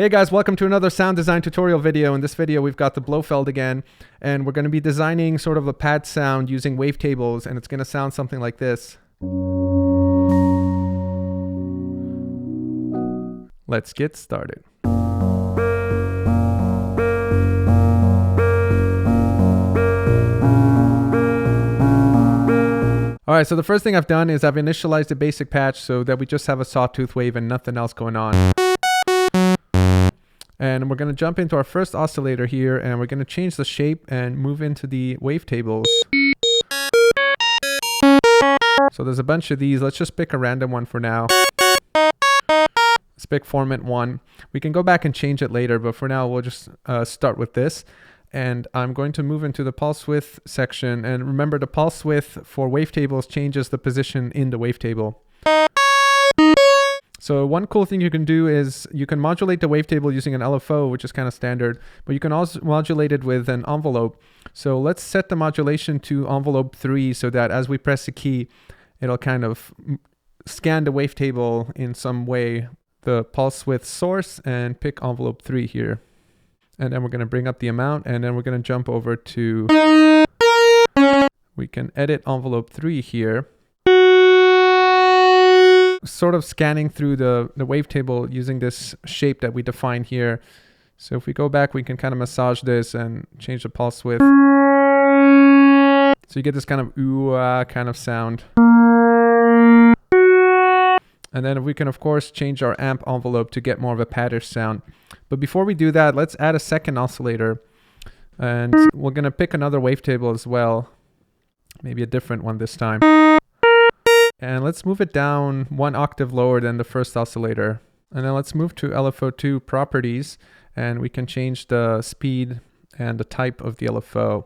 Hey guys, welcome to another sound design tutorial video. In this video we've got the Blofeld again, and we're going to be designing sort of a pad sound using wavetables, and it's going to sound something like this. Let's get started. Alright, so the first thing I've done is I've initialized a basic patch so that we just have a sawtooth wave and nothing else going on. And we're going to jump into our first oscillator here, and we're going to change the shape and move into the wavetables. So there's a bunch of these. Let's just pick a random one for now. Let's pick format 1. We can go back and change it later, but for now we'll just start with this. And I'm going to move into the pulse width section. And remember, the pulse width for wavetables changes the position in the wavetable. So one cool thing you can do is you can modulate the wavetable using an LFO, which is kind of standard, but you can also modulate it with an envelope. So let's set the modulation to envelope 3 so that as we press the key, it'll kind of scan the wavetable in some way. The pulse width source, and pick envelope 3 here. And then we're going to bring up the amount, and then we're going to jump over to, we can edit envelope 3 here. Sort of scanning through the wavetable using this shape that we defined here. So if we go back, we can kind of massage this and change the pulse width. So you get this kind of ooh-ah kind of sound. And then we can, of course, change our amp envelope to get more of a paddish sound. But before we do that, let's add a second oscillator. And we're going to pick another wavetable as well. Maybe a different one this time. And let's move it down 1 octave lower than the first oscillator. And then let's move to LFO2 properties, and we can change the speed and the type of the LFO.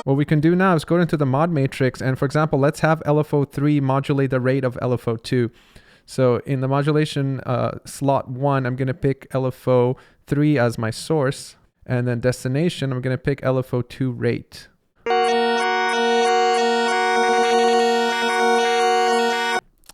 What we can do now is go into the mod matrix, and for example, let's have LFO3 modulate the rate of LFO2. So in the modulation slot 1, I'm going to pick LFO3 as my source. And then destination, I'm going to pick LFO2 rate.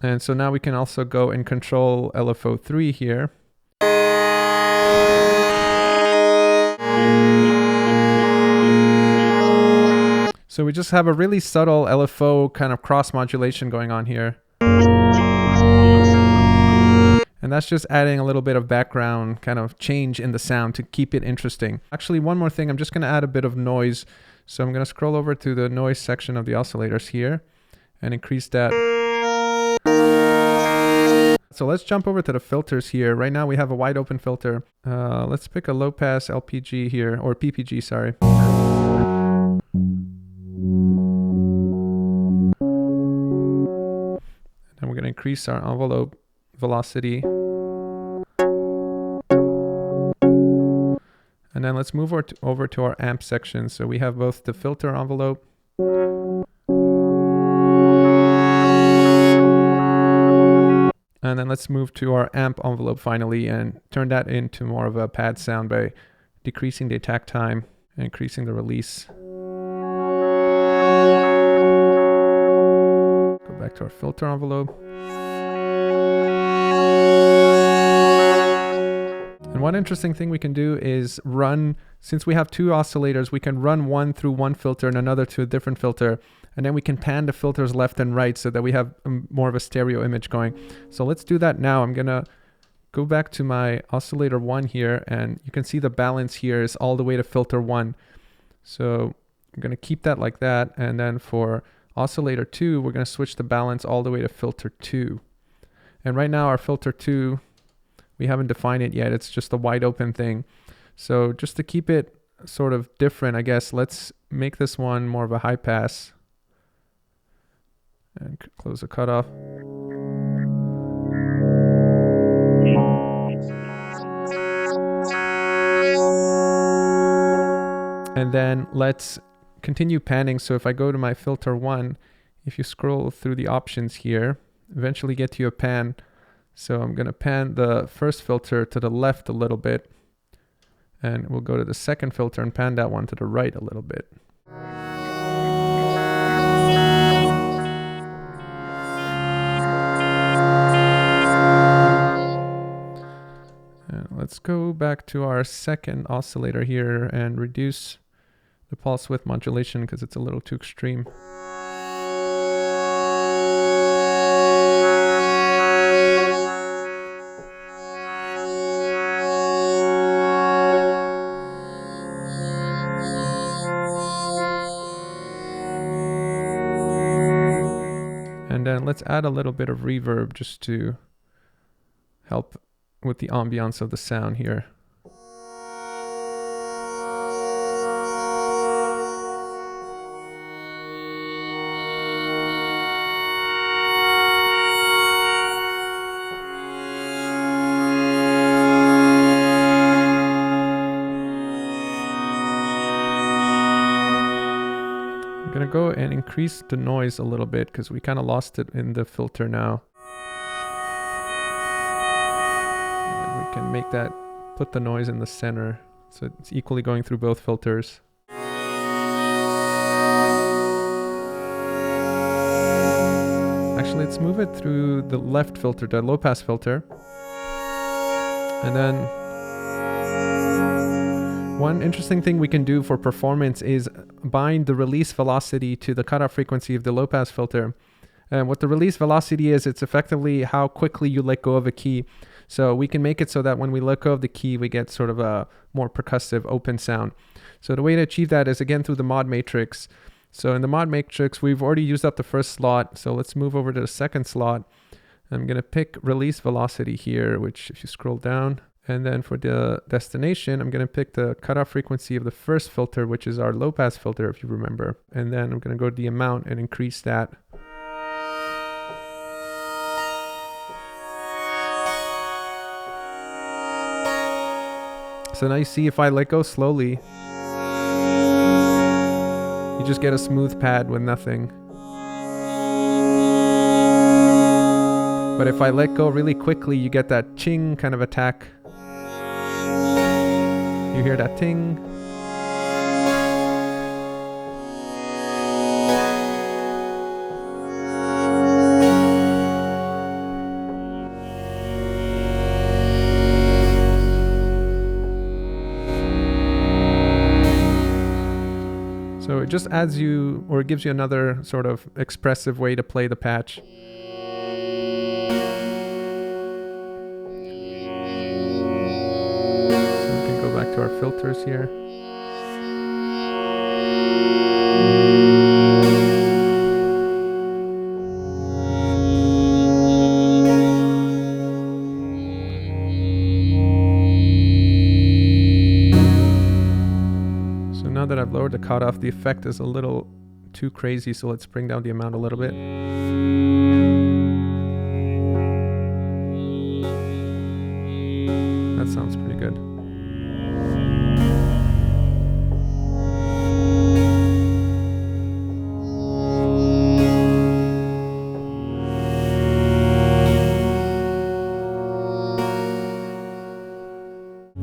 And so now we can also go and control LFO3 here. So we just have a really subtle LFO kind of cross modulation going on here. And that's just adding a little bit of background kind of change in the sound to keep it interesting. Actually, one more thing, I'm just going to add a bit of noise. So I'm going to scroll over to the noise section of the oscillators here and increase that. So let's jump over to the filters here. Right now we have a wide open filter. Let's pick a low pass LPG here, or PPG, sorry. And we're going to increase our envelope velocity. And then let's move over to our amp section. So we have both the filter envelope and then let's move to our amp envelope finally and turn that into more of a pad sound by decreasing the attack time and increasing the release. Go back to our filter envelope. And one interesting thing we can do is run, since we have 2 oscillators, we can run one through one filter and another to a different filter. And then we can pan the filters left and right so that we have more of a stereo image going. So let's do that now. I'm going to go back to my oscillator 1 here, and you can see the balance here is all the way to filter 1. So I'm going to keep that like that. And then for oscillator 2, we're going to switch the balance all the way to filter 2. And right now our filter 2, we haven't defined it yet. It's just a wide open thing. So just to keep it sort of different, I guess, let's make this one more of a high pass. And close the cutoff. And then let's continue panning. So if I go to my filter 1, if you scroll through the options here, eventually get to a pan. So I'm going to pan the first filter to the left a little bit, and we'll go to the second filter and pan that one to the right a little bit. back to our second oscillator here and reduce the pulse width modulation because it's a little too extreme. And then let's add a little bit of reverb just to help with the ambiance of the sound here. I'm gonna go and increase the noise a little bit because we kind of lost it in the filter now. And we can make that, put the noise in the center so it's equally going through both filters. Actually, let's move it through the left filter, the low pass filter. And then one interesting thing we can do for performance is bind the release velocity to the cutoff frequency of the low pass filter. And what the release velocity is, it's effectively how quickly you let go of a key. So we can make it so that when we let go of the key, we get sort of a more percussive open sound. So the way to achieve that is again through the mod matrix. So in the mod matrix, we've already used up the first slot. So let's move over to the second slot. I'm gonna pick release velocity here, which if you scroll down, and then for the destination, I'm going to pick the cutoff frequency of the first filter, which is our low pass filter, if you remember. And then I'm going to go to the amount and increase that. So now you see if I let go slowly, you just get a smooth pad with nothing. But if I let go really quickly, you get that ching kind of attack. You hear that ting. So it just adds you, or it gives you another sort of expressive way to play the patch. To our filters here. So now that I've lowered the cutoff, the effect is a little too crazy, so let's bring down the amount a little bit. That sounds pretty good.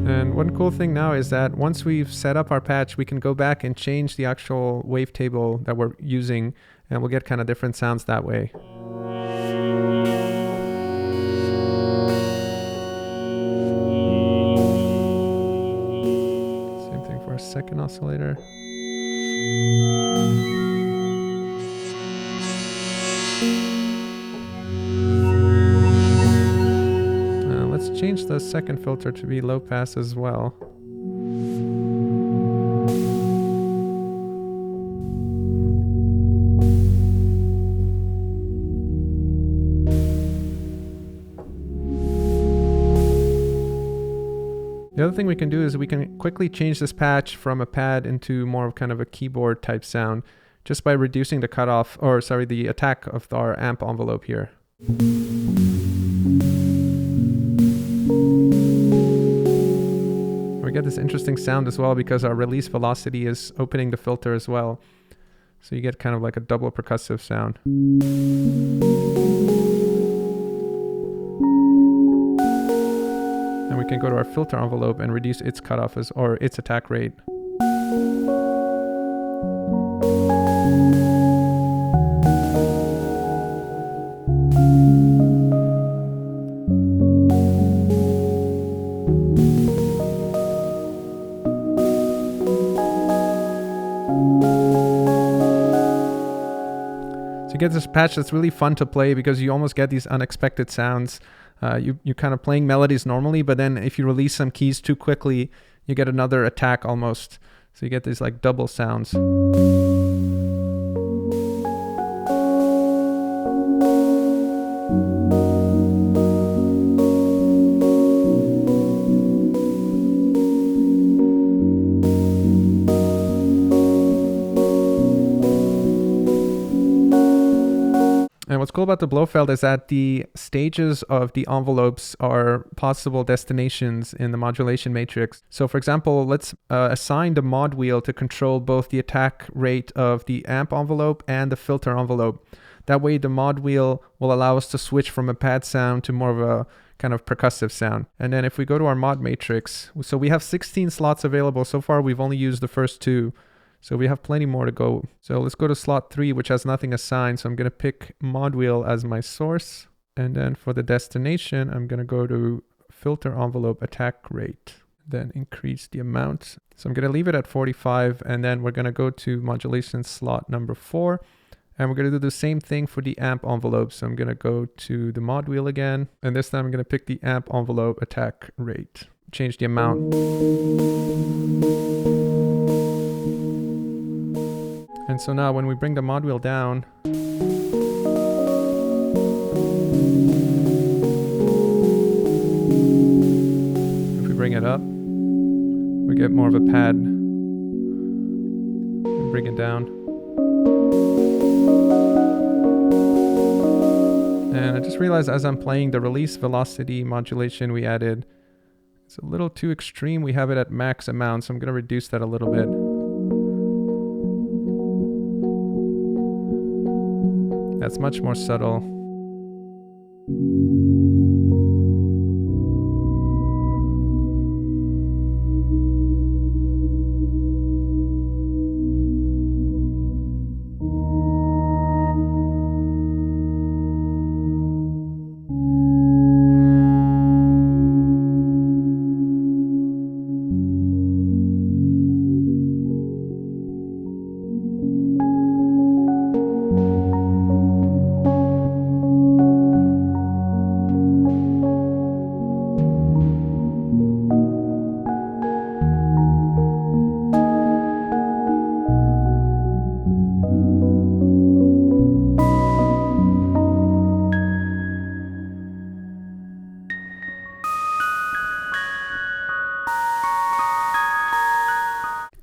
And one cool thing now is that once we've set up our patch, we can go back and change the actual wavetable that we're using, and we'll get kind of different sounds that way. Same thing for our second oscillator. Let's change the second filter to be low pass as well. The other thing we can do is we can quickly change this patch from a pad into more of kind of a keyboard type sound just by reducing the cutoff, or sorry, the attack of our amp envelope here. We get this interesting sound as well because our release velocity is opening the filter as well. So you get kind of like a double percussive sound. And we can go to our filter envelope and reduce its cutoff or its attack rate. So you get this patch that's really fun to play because you almost get these unexpected sounds. You're kind of playing melodies normally, but then if you release some keys too quickly, you get another attack almost. So you get these like double sounds. And what's cool about the Blofeld is that the stages of the envelopes are possible destinations in the modulation matrix. So for example, let's assign the mod wheel to control both the attack rate of the amp envelope and the filter envelope. That way the mod wheel will allow us to switch from a pad sound to more of a kind of percussive sound. And then if we go to our mod matrix, so we have 16 slots available. So far we've only used the first 2. So we have plenty more to go. So let's go to slot 3, which has nothing assigned. So I'm going to pick mod wheel as my source. And then for the destination, I'm going to go to filter envelope attack rate, then increase the amount. So I'm going to leave it at 45. And then we're going to go to modulation slot number 4. And we're going to do the same thing for the amp envelope. So I'm going to go to the mod wheel again. And this time I'm going to pick the amp envelope attack rate. Change the amount. And so now when we bring the mod wheel down, if we bring it up, we get more of a pad. And bring it down. And I just realized as I'm playing the release velocity modulation we added, it's a little too extreme. We have it at max amount, so I'm going to reduce that a little bit. That's much more subtle.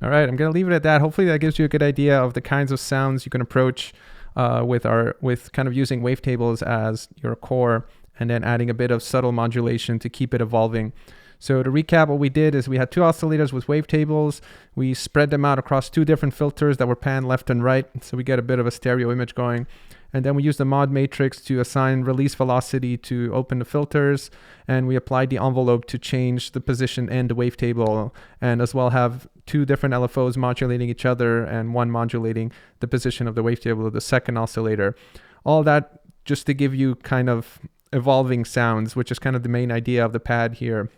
All right, I'm going to leave it at that. Hopefully that gives you a good idea of the kinds of sounds you can approach with kind of using wavetables as your core and then adding a bit of subtle modulation to keep it evolving. So to recap, what we did is we had 2 oscillators with wavetables. We spread them out across 2 different filters that were panned left and right, so we get a bit of a stereo image going. And then we used the mod matrix to assign release velocity to open the filters, and we applied the envelope to change the position in the wavetable, and as well have 2 different LFOs modulating each other and one modulating the position of the wavetable of the second oscillator. All that just to give you kind of evolving sounds, which is kind of the main idea of the pad here,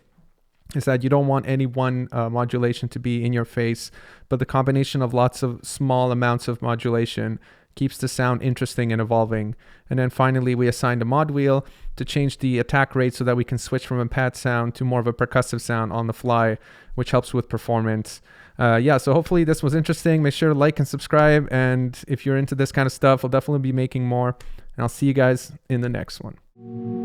is that you don't want any one modulation to be in your face, but the combination of lots of small amounts of modulation keeps the sound interesting and evolving. And then finally, we assigned a mod wheel to change the attack rate so that we can switch from a pad sound to more of a percussive sound on the fly, which helps with performance. So hopefully this was interesting. Make sure to like and subscribe. And if you're into this kind of stuff, we'll definitely be making more. And I'll see you guys in the next one.